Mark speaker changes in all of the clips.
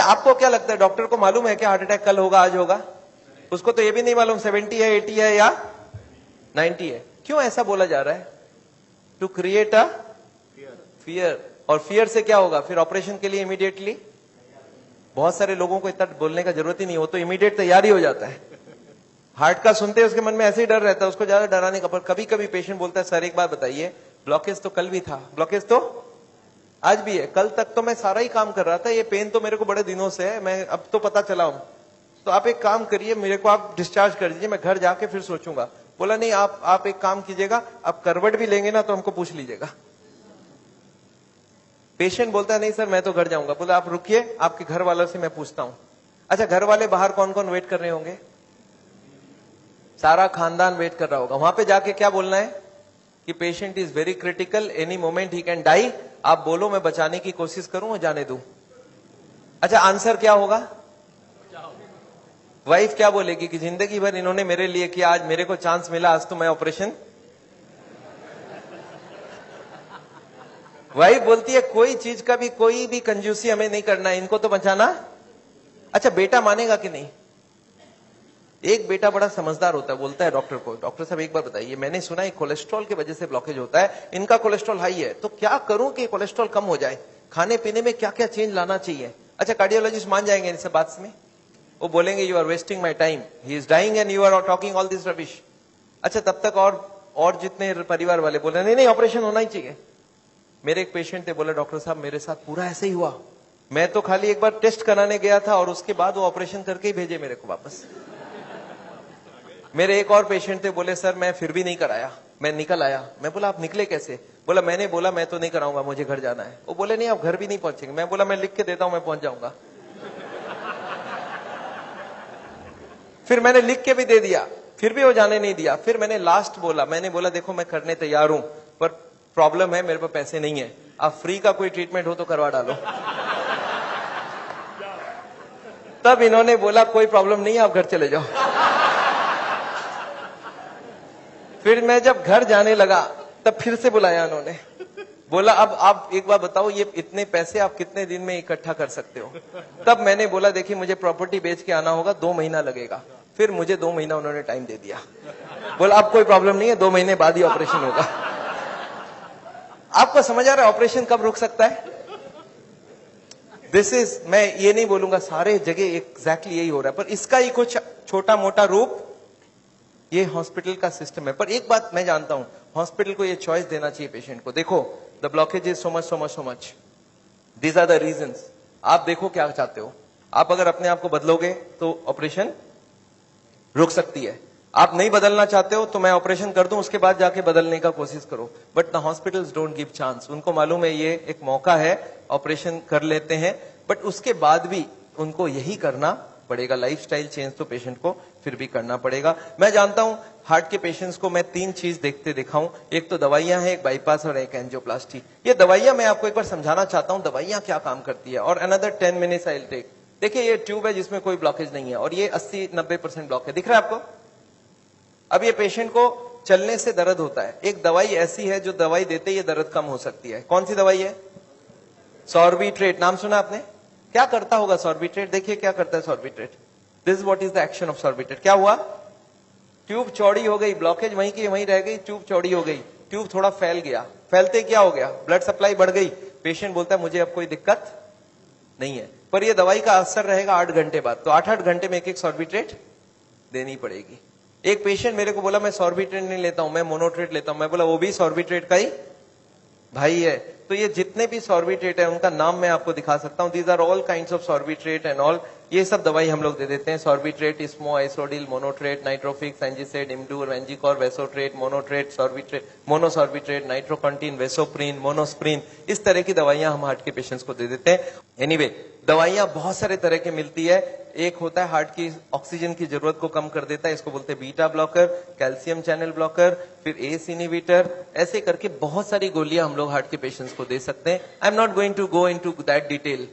Speaker 1: आपको क्या लगता है, डॉक्टर को मालूम है कि हार्ट अटैक कल होगा, आज होगा? उसको तो ये भी नहीं मालूम 70 है, 80 है या 90 है। क्यों ऐसा बोला जा रहा है? To create a fear. और फियर से क्या होगा? फिर ऑपरेशन के लिए इमीडिएटली, बहुत सारे लोगों को इतना बोलने का जरूरत ही नहीं, हो तो इमीडिएट तैयारी हो जाता है। हार्ट का सुनते हैं उसके मन में ऐसे ही डर रहता है, उसको ज्यादा डराने का। पर कभी कभी पेशेंट बोलता है, सर एक बात बताइए, ब्लॉकेज तो कल भी था, ब्लॉकेज तो आज भी है, कल तक तो मैं सारा ही काम कर रहा था, ये पेन तो मेरे को बड़े दिनों से है, मैं अब तो पता चला हूं, तो आप एक काम करिए, मेरे को आप डिस्चार्ज कर दीजिए, मैं घर जाके फिर सोचूंगा। बोला नहीं, आप एक काम कीजिएगा, आप करवट भी लेंगे ना तो हमको पूछ लीजिएगा। पेशेंट बोलता है नहीं सर मैं तो घर जाऊंगा। बोला आप रुकिए, आपके घर वालों से मैं पूछता हूं। अच्छा, घर वाले बाहर कौन कौन वेट कर रहे होंगे? सारा खानदान वेट कर रहा होगा। वहां पे जाके क्या बोलना है कि patient is very critical, any moment he can die. आप बोलो, मैं बचाने की कोशिश करूं और जाने दूं। अच्छा, आंसर क्या होगा? वाइफ क्या बोलेगी कि जिंदगी भर इन्होंने मेरे लिए किया, आज मेरे को चांस मिला, आज तो मैं ऑपरेशन। वाइफ बोलती है कोई चीज का भी, कोई भी कंजूसी हमें नहीं करना है, इनको तो बचाना। अच्छा, बेटा मानेगा कि नहीं? एक बेटा बड़ा समझदार होता है, बोलता है डॉक्टर को, डॉक्टर साहब एक बार बताइए, मैंने सुना है कोलेस्ट्रॉल की वजह से ब्लॉकेज होता है, इनका कोलेस्ट्रॉल हाई है, तो क्या करूं कि कोलेस्ट्रॉल कम हो जाए? खाने पीने में क्या क्या चेंज लाना चाहिए? अच्छा, कार्डियोलॉजिस्ट मान जाएंगे इन सब बात में? वो बोलेंगे you are wasting my time, he is dying and you are talking all this rubbish. अच्छा, तब तक और जितने परिवार वाले बोले नहीं नहीं ऑपरेशन होना ही चाहिए। मेरे एक पेशेंट थे, बोला डॉक्टर साहब मेरे साथ पूरा ऐसे ही हुआ, मैं तो खाली एक बार टेस्ट कराने गया था और उसके बाद वो ऑपरेशन करके ही भेजे मेरे को वापस। मेरे एक और पेशेंट थे, बोले सर मैं फिर भी नहीं कराया, मैं निकल आया। मैं बोला आप निकले कैसे? बोला मैंने बोला मैं तो नहीं कराऊंगा, मुझे घर जाना है। वो बोले नहीं आप घर भी नहीं पहुंचेंगे। मैं बोला मैं लिख के देता हूं, मैं पहुंच जाऊंगा। फिर मैंने लिख के भी दे दिया, फिर भी वो जाने नहीं दिया। फिर मैंने लास्ट बोला, मैंने बोला देखो मैं करने तैयार हूं, पर प्रॉब्लम है मेरे पास पैसे नहीं है, आप फ्री का कोई ट्रीटमेंट हो तो करवा डालो। तब इन्होंने बोला कोई प्रॉब्लम नहीं है, आप घर चले जाओ। फिर मैं जब घर जाने लगा तब फिर से बुलाया उन्होंने, बोला अब आप एक बार बताओ ये इतने पैसे आप कितने दिन में इकट्ठा कर सकते हो? तब मैंने बोला देखिए मुझे प्रॉपर्टी बेच के आना होगा, 2 महीना लगेगा। फिर मुझे 2 महीना उन्होंने टाइम दे दिया। बोला अब कोई प्रॉब्लम नहीं है, 2 महीने बाद ही ऑपरेशन होगा। आपको समझ आ रहा है ऑपरेशन कब रुक सकता है? दिस इज, मैं ये नहीं बोलूंगा सारे जगह एग्जैक्टली यही हो रहा है, पर इसका ही कुछ छोटा मोटा रूप ये हॉस्पिटल का सिस्टम है। पर एक बात मैं जानता हूं, हॉस्पिटल को ये चॉइस देना चाहिए पेशेंट को, देखो the blockage is so much so much so much, these are the reasons. आप देखो क्या चाहते हो, आप अगर अपने आप को बदलोगे तो ऑपरेशन रुक सकती है, आप नहीं बदलना चाहते हो तो मैं ऑपरेशन कर दूं, उसके बाद जाके बदलने का कोशिश करो। But the hospitals don't give chance, उनको मालूम है ये एक मौका है, ऑपरेशन कर लेते हैं, बट उसके बाद भी उनको यही करना पड़ेगा। लाइफस्टाइल चेंज तो पेशेंट को फिर भी करना पड़ेगा। मैं जानता हूं हार्ट के पेशेंट्स को मैं 3 चीज देखते दिखाऊं, एक तो दवाइयां हैं, एक बाईपास और एक एंजियोप्लास्टी। ये दवाइयां मैं आपको एक बार समझाना चाहता हूं दवाइयां क्या काम करती है, और another 10 minutes I will take. देखिए ये ट्यूब है जिसमें कोई ब्लॉकेज नहीं है, और ये 80-90% ब्लॉक है, दिख रहा है आपको? अब ये पेशेंट को चलने से दर्द होता है, एक दवाई ऐसी है जो दवाई देते ही ये दर्द कम हो सकती है। कौन सी दवाई है? सॉर्बिट्रेट, नाम सुना आपने? क्या करता होगा सॉर्बिट्रेट? देखिए क्या करता है Sorbitrate. This what is the action of Sorbitrate. क्या हुआ? ट्यूब चौड़ी हो गई, ब्लॉकेज वहीं की वहीं रह गई, ट्यूब चौड़ी हो गई, ट्यूब थोड़ा फैल गया, फैलते क्या हो गया? ब्लड सप्लाई बढ़ गई। पेशेंट बोलता है मुझे अब कोई दिक्कत नहीं है, पर यह दवाई का असर रहेगा 8 घंटे बाद, तो 8-8 घंटे में एक सॉर्बिट्रेट देनी पड़ेगी। एक पेशेंट मेरे को बोला मैं सॉर्बिट्रेट नहीं लेता हूं, मैं मोनोट्रेट लेता हूं। मैं बोला वो भी सॉर्बिट्रेट का ही भाई है। तो ये जितने भी सॉर्बिट्रेट है उनका नाम मैं आपको दिखा सकता हूं, these are all kinds of sorbitrate and all. ये सब दवाई हम लोग दे देते हैं, सॉर्बिट्रेट, इस्मो, आइसोडिल, मोनोट्रेट, नाइट्रोफिक्स, एंजिसेड, इमडूर, वेंजिकॉर, वेसोट्रेट, मोनोट्रेट, सॉर्बिट्रेट, मोनोसॉर्बिट्रेट, नाइट्रोकंटीन, वेसोप्रीन, मोनोस्प्रीन, इस तरह की दवाइयां हम हार्ट के पेशेंट्स को दे देते हैं। एनीवे, दवाइयां बहुत सारे तरह की मिलती है। एक होता है हार्ट की ऑक्सीजन की जरूरत को कम कर देता है, इसको बोलते हैं beta blocker, calcium channel blocker, फिर एस इनहिबिटर, ऐसे करके बहुत सारी गोलियां हम लोग हार्ट के पेशेंट्स को दे सकते हैं। I am not going to go into that detail.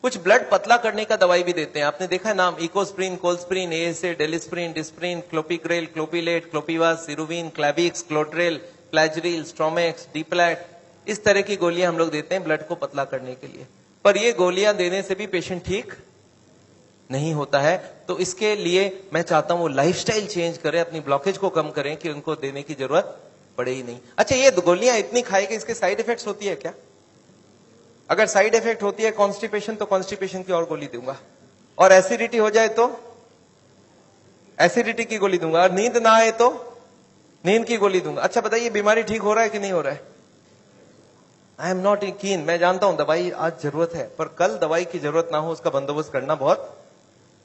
Speaker 1: कुछ ब्लड पतला करने का दवाई भी देते हैं, आपने देखा है नाम, इकोस्प्रिन, कोल्स्प्रिन, एएसए, डेलिस्प्रिन, डिस्प्रिन, क्लोपिग्रेल, क्लोपिलेट, क्लोपिवास, सिरुविन, क्लैबिक्स, क्लोट्रेल, प्लेजरिल, स्ट्रोमेक्स, डीप्लैट, इस तरह की गोलियां हम लोग देते हैं ब्लड को पतला करने के लिए। पर ये गोलियां देने से भी पेशेंट ठीक नहीं होता है। तो इसके लिए मैं चाहता हूं वो लाइफस्टाइल चेंज करें, अपनी ब्लॉकेज को कम करें कि उनको देने की जरूरत पड़े ही नहीं। अच्छा, ये गोलियां इतनी खाएगी, इसके साइड इफेक्ट्स होती है क्या? अगर साइड इफेक्ट होती है कॉन्स्टिपेशन, तो कॉन्स्टिपेशन की और गोली दूंगा, और एसिडिटी हो जाए तो एसिडिटी की गोली दूंगा, और नींद ना आए तो नींद की गोली दूंगा। अच्छा बताइए, बीमारी ठीक हो रहा है कि नहीं हो रहा है? आई एम नॉट कीन, मैं जानता हूं दवाई आज जरूरत है, पर कल दवाई की जरूरत ना हो उसका बंदोबस्त करना बहुत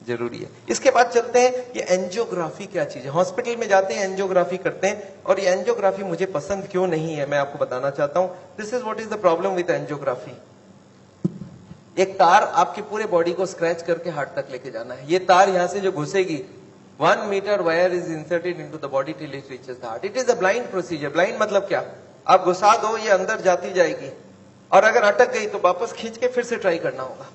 Speaker 1: जरूरी है। इसके बाद चलते हैं, ये एंजियोग्राफी क्या चीज है। हॉस्पिटल में जाते हैं, एंजियोग्राफी करते हैं, और ये एंजियोग्राफी मुझे पसंद क्यों नहीं है मैं आपको बताना चाहता हूं। This is what is the problem with angiography. एक तार आपकी पूरे बॉडी को स्क्रैच करके हार्ट तक लेके जाना है। ये तार यहां से जो घुसेगी, 1 metre wire is inserted into the body till it reaches the heart. It is a blind procedure. Blind मतलब क्या? आप घुसा दो, ये अंदर जाती जाएगी, और अगर अटक गई तो वापस खींच के फिर से ट्राई करना होगा।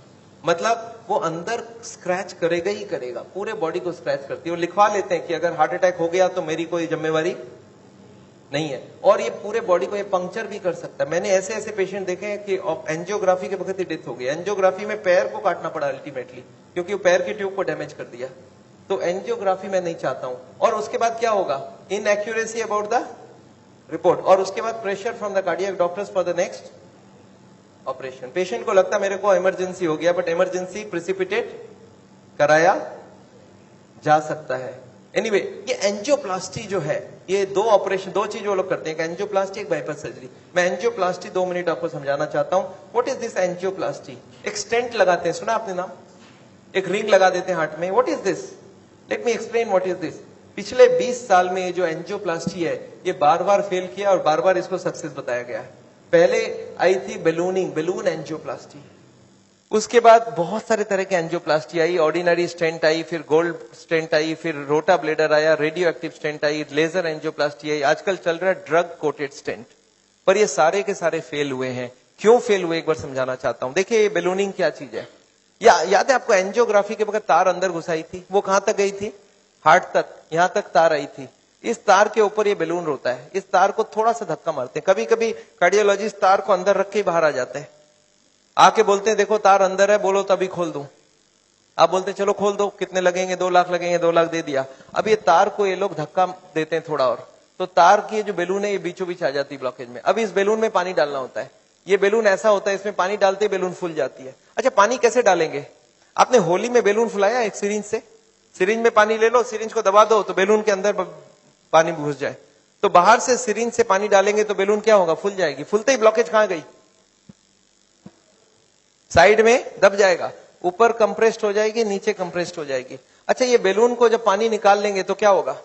Speaker 1: मतलब वो अंदर स्क्रैच करेगा ही करेगा, पूरे बॉडी को स्क्रैच करती है। वो लिखवा लेते हैं कि अगर हार्ट अटैक हो गया तो मेरी कोई जिम्मेवारी नहीं है, और ये पूरे बॉडी को ये पंक्चर भी कर सकता है। मैंने ऐसे ऐसे पेशेंट देखे हैं कि एंजियोग्राफी के वक्त ही डेथ हो गई। एंजियोग्राफी में पैर को काटना पड़ा अल्टीमेटली, क्योंकि वो पैर की ट्यूब को डैमेज कर दिया। तो एंजियोग्राफी मैं नहीं चाहता हूं। और उसके बाद क्या होगा? इनएक्यूरेसी अबाउट द रिपोर्ट, और उसके बाद pressure from the cardiac doctors for the next operation. Patient को लगता मेरे को इमरजेंसी हो गया, बट इमरजेंसी प्रिसिपिटेट कराया जा सकता है। एनीवे, ये एंजियोप्लास्टी जो है, ये दो ऑपरेशन, दो चीज वो लोग करते हैं, एक एंजियोप्लास्टी, एक बाईपास सर्जरी। मैं एंजियोप्लास्टी 2 मिनट आपको समझाना चाहता हूं। What is this angioplasty? एक स्टेंट लगाते हैं, सुना आपने नाम? एक रिंग लगा देते हैं हार्ट में। What is this? Let me explain what is this. पिछले 20 साल में ये जो एंजियोप्लास्टी है, ये बार बार फेल किया और बार बार इसको सक्सेस बताया गया है। पहले आई थी बैलूनिंग, बैलून एंजियोप्लास्टी। उसके बाद बहुत सारे तरह के एंजियोप्लास्टी आई, ऑर्डिनरी स्टेंट आई, फिर गोल्ड स्टेंट आई, फिर रोटा ब्लेडर आया, रेडियो एक्टिव स्टेंट आई, लेजर एंजियोप्लास्टी आई, आजकल चल रहा है ड्रग कोटेड स्टेंट। पर ये सारे के सारे फेल हुए हैं। क्यों फेल हुए, एक बार समझाना चाहता हूं। देखिए, ये बैलूनिंग क्या चीज है? याद है आपको? एंजियोग्राफी के वक्त तार अंदर घुसाई थी, वो कहां तक गई थी? हार्ट तक, यहां तक तार आई थी। इस तार के ऊपर ये बैलून होता है। इस तार को थोड़ा सा धक्का मारते हैं। कभी कभी कार्डियोलॉजिस्ट तार को अंदर रख के बाहर आ जाते हैं, आके बोलते हैं देखो तार अंदर है, बोलो तभी खोल दूं। आप बोलते हैं चलो खोल दो, कितने लगेंगे? 2 लाख लगेंगे। 2 लाख दे दिया। अब ये तार को ये लोग धक्का देते हैं थोड़ा और, तो तार की जो बैलून है ये बीचों बीच आ जाती है ब्लॉकेज में। अब इस बैलून में पानी डालना होता है। ये बैलून ऐसा होता है, इसमें पानी डालते ही बैलून फूल जाती है। अच्छा, पानी कैसे डालेंगे? आपने होली में बैलून फुलाया एक सिरिंज से? सिरिंज में पानी ले लो, सिरिंज को दबा दो तो बैलून के अंदर पानी घुस जाए। तो बाहर से सिरिंज से पानी डालेंगे तो बैलून क्या होगा? फूल जाएगी। फूलते ही ब्लॉकेज कहां गई? साइड में दब जाएगा, ऊपर कंप्रेस्ड हो जाएगी, नीचे कंप्रेस्ड हो जाएगी। अच्छा, ये बैलून को जब पानी निकाल लेंगे तो क्या होगा?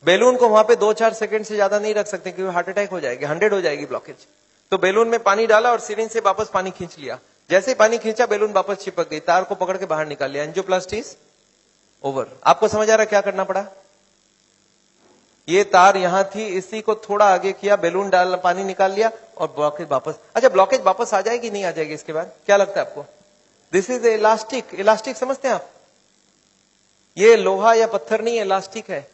Speaker 1: बैलून को वहां पे 2-4 सेकंड से ज्यादा नहीं रख सकते, क्योंकि हार्ट अटैक हो जाएगी, 100 हो जाएगी ब्लॉकेज। तो बैलून में पानी डाला और सिरिंज से वापस पानी खींच लिया। जैसे ही पानी खींचा, बैलून वापस चिपक गई, तार को पकड़ के बाहर निकाल लिया। Angioplasty is over. आपको समझ आ रहा है क्या करना पड़ा? ये तार यहां थी, इसी को थोड़ा आगे किया, बैलून डाल, पानी निकाल लिया और ब्लॉकेज वापस। अच्छा, ब्लॉकेज वापस आ जाएगी नहीं आ जाएगी इसके बाद? क्या लगता है आपको? This is elastic. इलास्टिक समझते हैं आप? ये लोहा या पत्थर नहीं, इलास्टिक है।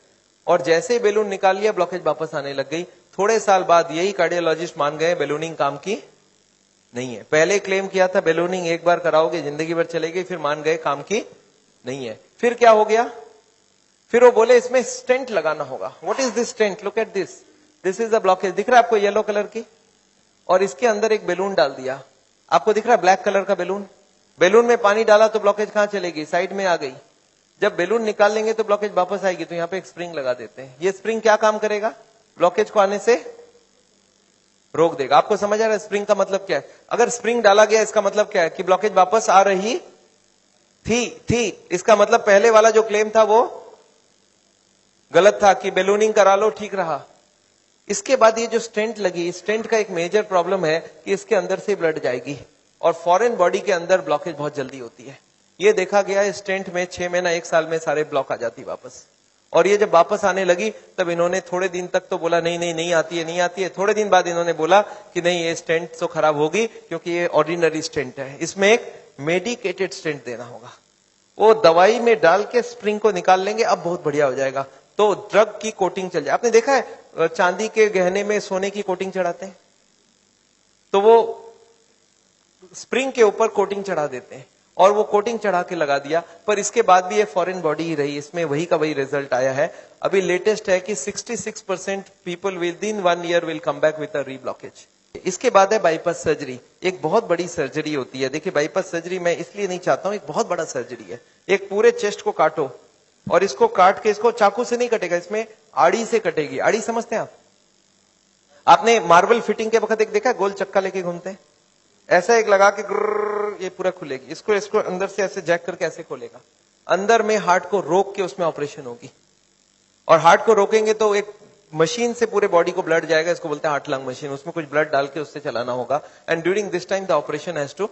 Speaker 1: और जैसे ही बैलून निकाल लिया, ब्लॉकेज वापस आने लग गई। थोड़े साल बाद यही कार्डियोलॉजिस्ट मान गए बैलूनिंग काम की नहीं है। पहले क्लेम किया था बैलूनिंग एक बार कराओगे जिंदगी भर चलेगी, फिर मान गए काम की नहीं है। फिर क्या हो गया? फिर वो बोले इसमें स्टेंट लगाना होगा। What is this stent? Look at this, this is the blockage. दिख रहा है आपको येलो कलर की? और इसके अंदर एक बैलून डाल दिया। आपको दिख रहा है ब्लैक कलर का बैलून? बैलून में पानी डाला तो ब्लॉकेज कहां चलेगी? साइड में आ गई। जब बैलून निकाल लेंगे तो ब्लॉकेज वापस आएगी। तो यहाँ पे एक स्प्रिंग लगा देते हैं। ये स्प्रिंग क्या काम करेगा? ब्लॉकेज को आने से रोक देगा। आपको समझ आ रहा है स्प्रिंग का मतलब क्या है? अगर स्प्रिंग डाला गया, इसका मतलब क्या है? कि ब्लॉकेज वापस आ रही थी। इसका मतलब पहले वाला जो क्लेम था वो गलत था, कि बैलूनिंग करा लो ठीक रहा। इसके बाद ये जो स्टेंट लगी, स्टेंट का एक मेजर प्रॉब्लम है कि इसके अंदर से ब्लड जाएगी, और फॉरेन बॉडी के अंदर ब्लॉकेज बहुत जल्दी होती है। ये देखा गया है स्टेंट में 6 महीना 1 साल में सारे ब्लॉक आ जाती वापस। और ये जब वापस आने लगी तब इन्होंने थोड़े दिन तक तो बोला नहीं आती है। थोड़े दिन बाद इन्होंने बोला कि नहीं, ये स्टेंट तो खराब होगी, क्योंकि ये ऑर्डिनरी स्टेंट है, इसमें एक मेडिकेटेड स्टेंट देना होगा। वो दवाई में डाल के स्प्रिंग को निकाल लेंगे, अब बहुत बढ़िया हो जाएगा। तो ड्रग की कोटिंग चल जाए। आपने देखा है चांदी के गहने में सोने की कोटिंग चढ़ाते हैं, तो वो स्प्रिंग के ऊपर कोटिंग चढ़ा देते हैं और वो कोटिंग चढ़ा के लगा दिया, पर इसके बाद भी ये फॉरेन बॉडी ही रही, इसमें वही का वही रिजल्ट आया है। अभी लेटेस्ट है कि 66% people with in 1 year will come back with a reblockage. इसके बाद है बाईपास सर्जरी। एक बहुत बड़ी सर्जरी होती है। देखिए बाईपास सर्जरी मैं इसलिए नहीं चाहता हूं, एक बहुत बड़ा सर्जरी है। एक पूरे चेस्ट को काटो और इसको काट के, इसको चाकू से नहीं कटेगा, इसमें आड़ी से कटेगी। आड़ी समझते हैं आप? आपने मार्बल फिटिंग के वक्त एक देखा, गोल चक्का लेके घूमते हैं, ऐसा एक लगा के ये पूरा खुलेगी। इसको अंदर से ऐसे जैक करके ऐसे खोलेगा, अंदर में हार्ट को रोक के उसमें ऑपरेशन होगी। और हार्ट को रोकेंगे तो एक मशीन से पूरे बॉडी को ब्लड जाएगा, इसको बोलते हैं हार्ट लंग मशीन। उसमें कुछ ब्लड डाल के उससे चलाना होगा। And during this time the operation has to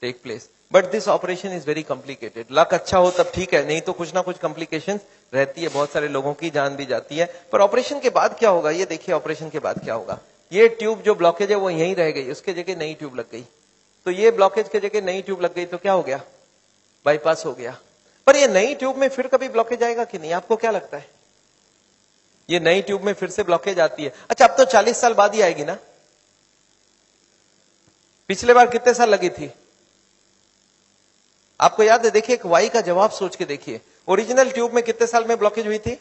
Speaker 1: take place, but this operation is very complicated. Luck अच्छा हो तब ठीक है, नहीं तो कुछ ना कुछ कॉम्प्लिकेशंस रहती है, बहुत सारे लोगों की जान भी जाती है। पर ऑपरेशन के बाद क्या होगा, ये देखिए ऑपरेशन के बाद क्या होगा। ये ट्यूब जो ब्लॉकेज है वो यहीं रह गई, उसके जगह नई ट्यूब लग गई। तो ये ब्लॉकेज के जगह नई ट्यूब लग गई तो क्या हो गया, बाईपास हो गया। पर ये नई ट्यूब में फिर कभी ब्लॉकेज आएगा कि नहीं, आपको क्या लगता है? ये नई ट्यूब में फिर से ब्लॉकेज आती है। अच्छा अब तो 40 साल बाद ही आएगी ना, पिछले बार कितने साल लगी थी आपको याद है? देखिए एक वाई का जवाब सोच के देखिए, ओरिजिनल ट्यूब में कितने साल में ब्लॉकेज हुई थी?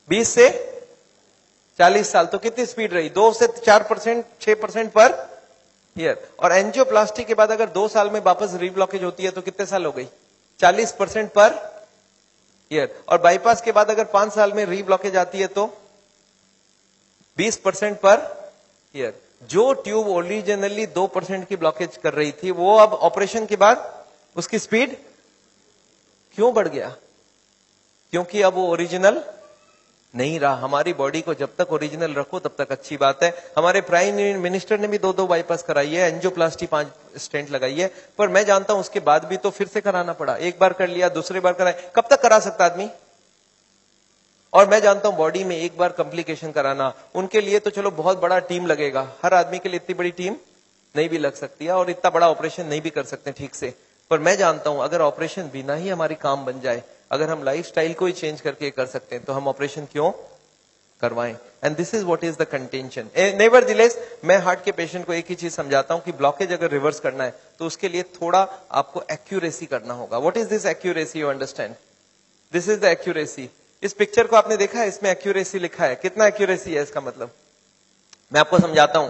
Speaker 1: 20 से 40 साल। तो कितनी स्पीड रही? 2 से 4%, 6% पर ईयर। और एंजियोप्लास्टी के बाद अगर 2 साल में वापस रीब्लॉकेज होती है तो कितने साल हो गई? 40% पर ईयर। और बाईपास के बाद अगर 5 साल में रीब्लॉकेज आती है तो 20% पर ईयर। जो ट्यूब ओरिजिनली 2% की ब्लॉकेज कर रही थी वो अब ऑपरेशन के बाद उसकी स्पीड क्यों बढ़ गया? क्योंकि अब वो ओरिजिनल नहीं रहा। हमारी बॉडी को जब तक ओरिजिनल रखो तब तक अच्छी बात है। हमारे प्राइम मिनिस्टर ने भी 2 बाईपास कराई है, एंजियोप्लास्टी 5 स्टेंट लगाई है। पर मैं जानता हूं उसके बाद भी तो फिर से कराना पड़ा। एक बार कर लिया, दूसरी बार कराए, कब तक करा सकता आदमी? और मैं जानता हूं बॉडी में एक बार कॉम्प्लिकेशन कराना, उनके लिए तो चलो बहुत बड़ा टीम लगेगा। हर आदमी के लिए इतनी बड़ी टीम नहीं भी लग सकती है और इतना बड़ा ऑपरेशन नहीं भी कर सकते ठीक से। पर मैं जानता हूं अगर ऑपरेशन बिना ही हमारी काम बन जाए, अगर हम लाइफस्टाइल को ही चेंज करके कर सकते हैं तो हम ऑपरेशन क्यों करवाएं? And this is what is the contention. Nevertheless मैं हार्ट के पेशेंट को एक ही चीज समझाता हूं कि ब्लॉकेज अगर रिवर्स करना है तो उसके लिए थोड़ा आपको एक्यूरेसी करना होगा। What is this accuracy? You understand, this is the accuracy. इस पिक्चर को आपने देखा है, इसमें एक्यूरेसी लिखा है। कितना एक्यूरेसी है इसका मतलब? मैं आपको समझाता हूं।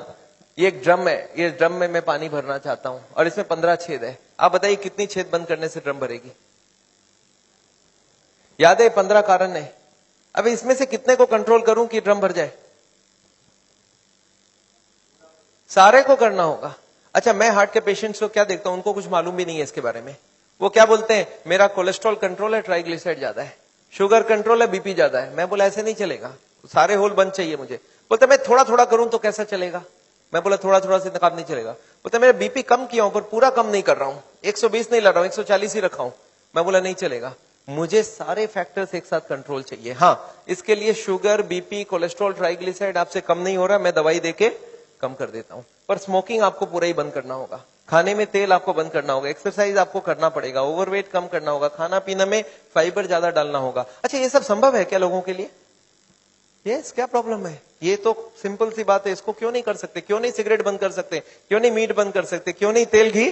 Speaker 1: ये एक ड्रम है, ये ड्रम में मैं पानी भरना चाहता हूं और इसमें 15 छेद है। आप बताइए कितनी छेद बंद करने से ड्रम भरेगी? याद है 15 कारण है। अब इसमें से कितने को कंट्रोल करूं कि ड्रम भर जाए? सारे को करना होगा। अच्छा मैं हार्ट के पेशेंट्स को क्या देखता हूं, उनको कुछ मालूम भी नहीं है इसके बारे में। वो क्या बोलते हैं, मेरा कोलेस्ट्रॉल कंट्रोल है, ट्राइग्लिसराइड ज्यादा है, शुगर कंट्रोल है, बीपी ज्यादा है। मैं बोला ऐसे नहीं चलेगा, सारे होल बंद चाहिए मुझे। बोलते मैं थोड़ा थोड़ा करूं तो कैसा चलेगा? मैं बोला थोड़ा थोड़ा से काम नहीं चलेगा। बोलते मेरा बीपी कम किया हूं पर पूरा कम नहीं कर रहा हूं, 120 नहीं ला रहा हूं, 140 ही रखा हूं। मैं बोला नहीं चलेगा, मुझे सारे फैक्टर्स एक साथ कंट्रोल चाहिए। हाँ इसके लिए शुगर, बीपी, कोलेस्ट्रॉल, ट्राइग्लिसराइड आपसे कम नहीं हो रहा, मैं दवाई देके कम कर देता हूं। पर स्मोकिंग आपको पूरा ही बंद करना होगा, खाने में तेल आपको बंद करना होगा, एक्सरसाइज आपको करना पड़ेगा, ओवरवेट कम करना होगा, खाना पीना में फाइबर ज्यादा डालना होगा। अच्छा ये सब संभव है क्या लोगों के लिए? यस, क्या प्रॉब्लम है? ये तो सिंपल सी बात है। इसको क्यों नहीं कर सकते? क्यों नहीं सिगरेट बंद कर सकते? क्यों नहीं मीट बंद कर सकते? क्यों नहीं तेल घी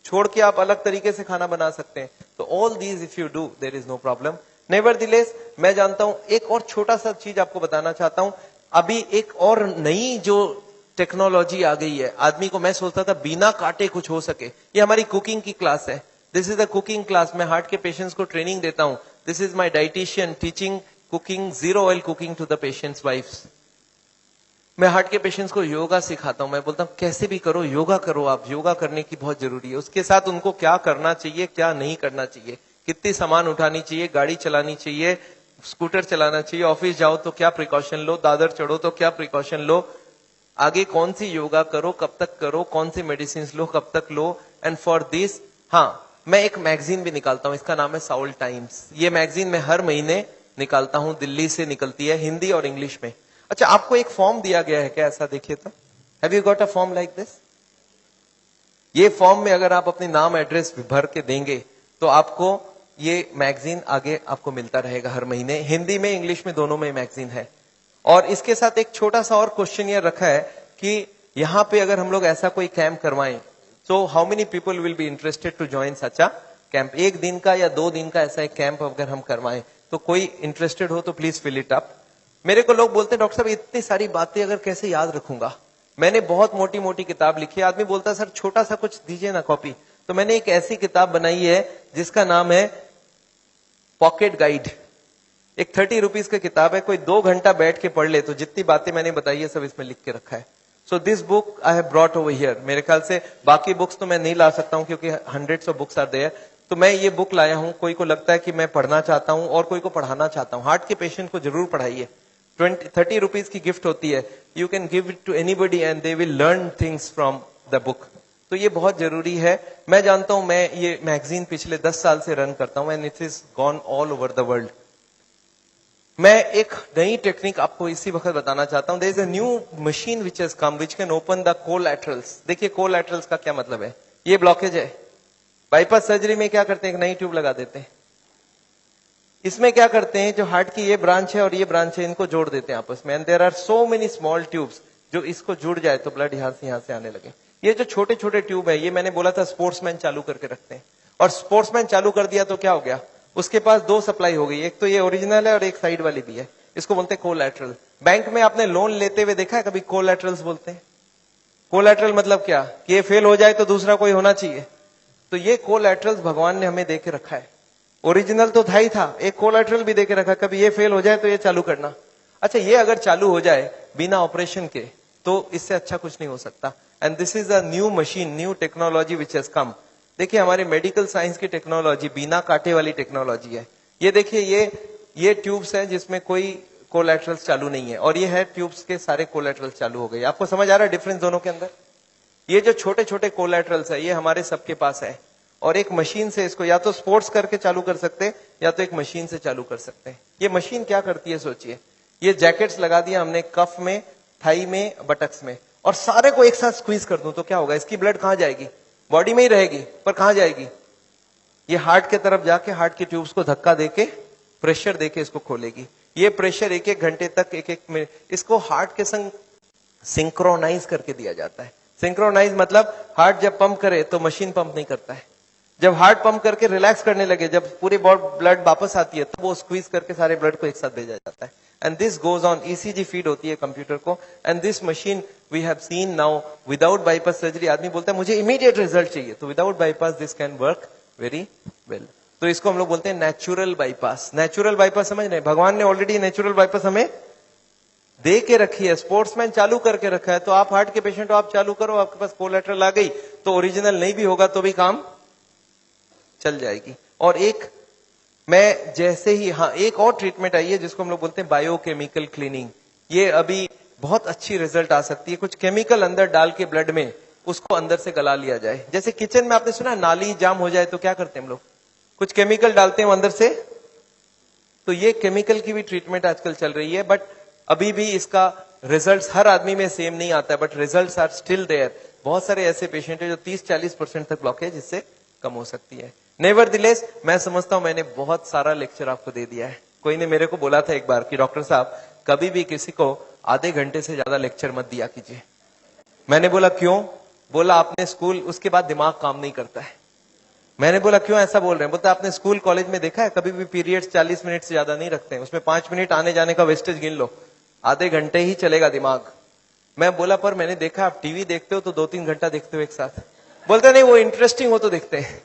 Speaker 1: छोड़ के आप अलग तरीके से खाना बना सकते हैं? तो all these if you do there is no problem. Nevertheless मैं जानता हूं, एक और छोटा सा चीज आपको बताना चाहता हूं। अभी एक और नई जो टेक्नोलॉजी आ गई है, आदमी को मैं सोचता था बिना काटे कुछ हो सके। ये हमारी कुकिंग की क्लास है, this is the cooking class. मैं हार्ट के पेशेंट्स को ट्रेनिंग देता हूं। This is my dietitian teaching cooking, zero oil cooking to the patients wives. मैं हार्ट के पेशेंट्स को योगा सिखाता हूं। मैं बोलता हूं कैसे भी करो योगा करो, आप योगा करने की बहुत जरूरी है। उसके साथ उनको क्या करना चाहिए, क्या नहीं करना चाहिए, कितनी सामान उठानी चाहिए, गाड़ी चलानी चाहिए, स्कूटर चलाना चाहिए, ऑफिस जाओ तो क्या प्रिकॉशन लो, दादर चढ़ो तो क्या प्रिकॉशन लो, आगे कौन सी योगा करो, कब तक करो, कौन सी मेडिसिन लो, कब तक लो। एंड फॉर दिस हाँ मैं एक मैगजीन भी निकालता हूं, इसका नाम है साउल टाइम्स। ये मैगजीन मैं हर महीने निकालता हूं, दिल्ली से निकलती है, हिंदी और इंग्लिश में। अच्छा आपको एक फॉर्म दिया गया है क्या? ऐसा देखिए तो, have you got a form like this? ये फॉर्म में अगर आप अपनी नाम एड्रेस भर के देंगे तो आपको ये मैगजीन आगे आपको मिलता रहेगा हर महीने। हिंदी में इंग्लिश में दोनों में मैगजीन है। और इसके साथ एक छोटा सा और क्वेश्चन ये रखा है कि यहां पे अगर हम लोग ऐसा कोई कैंप करवाएं So how many people will be interested to join such a camp? एक दिन का या 2 दिन का ऐसा एक कैंप अगर हम करवाएं तो कोई इंटरेस्टेड हो तो प्लीज फिल इट अप. मेरे को लोग बोलते हैं डॉक्टर साहब इतनी सारी बातें अगर कैसे याद रखूंगा. मैंने बहुत मोटी मोटी किताब लिखी है. आदमी बोलता है सर छोटा सा कुछ दीजिए ना कॉपी. तो मैंने एक ऐसी किताब बनाई है जिसका नाम है पॉकेट गाइड. एक 30 रुपीज की किताब है. कोई 2 घंटा बैठ के पढ़ ले तो जितनी बातें मैंने बताई है सब इसमें लिख के रखा है. So this book I have brought over here. मेरे ख्याल से बाकी बुक्स तो मैं नहीं ला सकता हूं क्योंकि hundreds of books are there. तो मैं ये बुक लाया हूं. कोई को लगता है कि मैं पढ़ना चाहता हूं और कोई को पढ़ाना चाहता हूं. हार्ट के पेशेंट को जरूर पढ़ाइए. 30 रुपीज की गिफ्ट होती है. You can give it to anybody and they will learn things from the book. तो ये बहुत जरूरी है. मैं जानता हूं, मैं ये मैगजीन पिछले 10 साल से रन करता हूं and it is gone all over the world. मैं एक नई टेक्निक आपको इसी वक्त बताना चाहता हूं. There is a new machine which has come which can open the collaterals. देखिए कोलैटरल्स का क्या मतलब है. ये ब्लॉकेज है. बाईपास सर्जरी में क्या करते हैं, एक नई ट्यूब लगा देते हैं. इसमें क्या करते हैं, जो हार्ट की ये ब्रांच है और ये ब्रांच है इनको जोड़ देते हैं आपस में. And there are so many small tubes. जो इसको जुड़ जाए तो ब्लड यहां से आने लगे. ये जो छोटे छोटे ट्यूब है ये मैंने बोला था स्पोर्ट्समैन चालू करके रखते हैं. और स्पोर्ट्समैन चालू कर दिया तो क्या हो गया, उसके पास 2 सप्लाई हो गई. एक तो ये ओरिजिनल है और एक साइड वाली भी है. इसको बोलते हैं कोलैटरल. बैंक में आपने लोन लेते हुए देखा है कभी कोलैटरल्स बोलते हैं. कोलैटरल मतलब क्या, कि ये फेल हो जाए तो दूसरा कोई होना चाहिए. तो ये कोलैटरल्स भगवान ने हमें देके रखा है. ओरिजिनल तो था ही था, एक कोलैटरल भी देके रखा. कभी ये फेल हो जाए तो ये चालू करना. अच्छा ये अगर चालू हो जाए बिना ऑपरेशन के तो इससे अच्छा कुछ नहीं हो सकता. And this is a new machine, new technology which has कम. देखिए हमारे मेडिकल साइंस की टेक्नोलॉजी बिना कांटे वाली टेक्नोलॉजी है. ये देखिए ये ट्यूब्स हैं जिसमें कोई कोलैटरल्स चालू नहीं है और ये है ट्यूब्स के सारे कोलैटरल्स चालू हो गए. आपको समझ आ रहा है डिफरेंस दोनों के अंदर. ये जो छोटे छोटे कोलैटरल्स है ये हमारे सबके पास है और एक मशीन से इसको या तो स्पोर्ट्स करके चालू कर सकते हैं या तो एक मशीन से चालू कर सकते हैं. ये मशीन क्या करती है सोचिए. ये जैकेट्स लगा दिया हमने कफ में, थाई में, बटक्स में और सारे को एक साथ स्क्वीज कर दूं तो क्या होगा, इसकी ब्लड कहां जाएगी, बॉडी में ही रहेगी पर कहां जाएगी, ये हार्ट के तरफ जाके हार्ट की ट्यूब्स को धक्का देके प्रेशर देके इसको खोलेगी. ये प्रेशर 1-1 घंटे तक 1-1 मिनट इसको हार्ट के संग सिंक्रोनाइज करके दिया जाता है. सिंक्रोनाइज मतलब हार्ट जब पंप करे तो मशीन पंप नहीं करता है. जब हार्ट पंप करके रिलैक्स करने लगे, जब पूरी ब्लड वापस आती है तो वो स्क्वीज करके सारे ब्लड को एक साथ भेजा जाता है. And this goes on. ECG feed होती है कंप्यूटर को. And this machine we have seen now without bypass surgery. आदमी बोलता है मुझे इमीडिएट रिजल्ट चाहिए, तो without bypass this can work very well. तो इसको हम लोग बोलते हैं नेचुरल बाईपास. नेचुरल बाईपास समझ रहे हैं, भगवान ने ऑलरेडी नेचुरल बाईपास हमें दे के रखी है. स्पोर्ट्समैन चालू करके रखा है. तो आप हार्ट के पेशेंट हो, आप चालू करो, आपके पास कोलैटरल आ गई तो ओरिजिनल नहीं भी होगा तो भी काम चल जाएगी. और एक मैं जैसे ही एक और ट्रीटमेंट आई है जिसको हम लोग बोलते हैं बायोकेमिकल क्लीनिंग. ये अभी बहुत अच्छी रिजल्ट आ सकती है. कुछ केमिकल अंदर डाल के ब्लड में उसको अंदर से गला लिया जाए. जैसे किचन में आपने सुना नाली जाम हो जाए तो क्या करते हैं हम लोग, कुछ केमिकल डालते हैं अंदर से. तो ये केमिकल की भी ट्रीटमेंट आजकल चल रही है. बट अभी भी इसका रिजल्ट हर आदमी में सेम नहीं आता है. But result are still there. बहुत सारे ऐसे पेशेंट है जो 30-40% तक ब्लॉकेज इससे कम हो सकती है. नेवरदिलेस मैं समझता हूं मैंने बहुत सारा लेक्चर आपको दे दिया है. कोई ने मेरे को बोला था एक बार कि डॉक्टर साहब कभी भी किसी को आधे घंटे से ज्यादा लेक्चर मत दिया कीजिए. मैंने बोला क्यों, बोला आपने स्कूल, उसके बाद दिमाग काम नहीं करता है. मैंने बोला क्यों ऐसा बोल रहे हैं, बोलते आपने स्कूल कॉलेज में देखा है कभी भी पीरियड्स 40 मिनट से ज्यादा नहीं रखते हैं. उसमें 5 मिनट आने जाने का वेस्टेज गिन लो, आधे घंटे ही चलेगा दिमाग. मैं बोला पर मैंने देखा आप टीवी देखते हो तो 2-3 घंटा देखते हो एक साथ. बोलते नहीं वो इंटरेस्टिंग हो तो देखते हैं.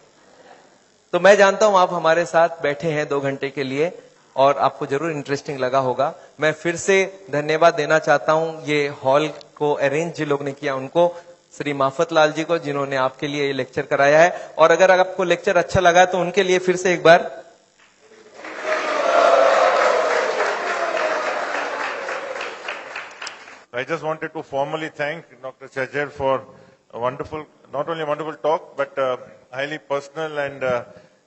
Speaker 1: तो मैं जानता हूं आप हमारे साथ बैठे हैं 2 घंटे के लिए और आपको जरूर इंटरेस्टिंग लगा होगा. मैं फिर से धन्यवाद देना चाहता हूं ये हॉल को अरेंज जिन लोग ने किया उनको, श्री माफत लाल जी को जिन्होंने आपके लिए ये लेक्चर कराया है. और अगर आपको लेक्चर अच्छा लगा तो उनके लिए फिर से एक बार
Speaker 2: I just wanted to formally thank Dr. Chajjar for a wonderful, not only a wonderful talk, but highly personal and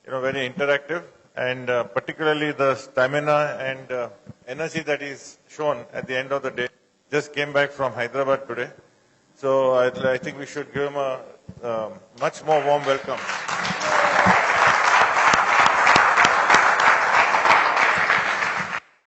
Speaker 2: very interactive, and particularly the stamina and energy that is shown at the end of the day. Just came back from Hyderabad today, so I think we should give him a much more warm welcome.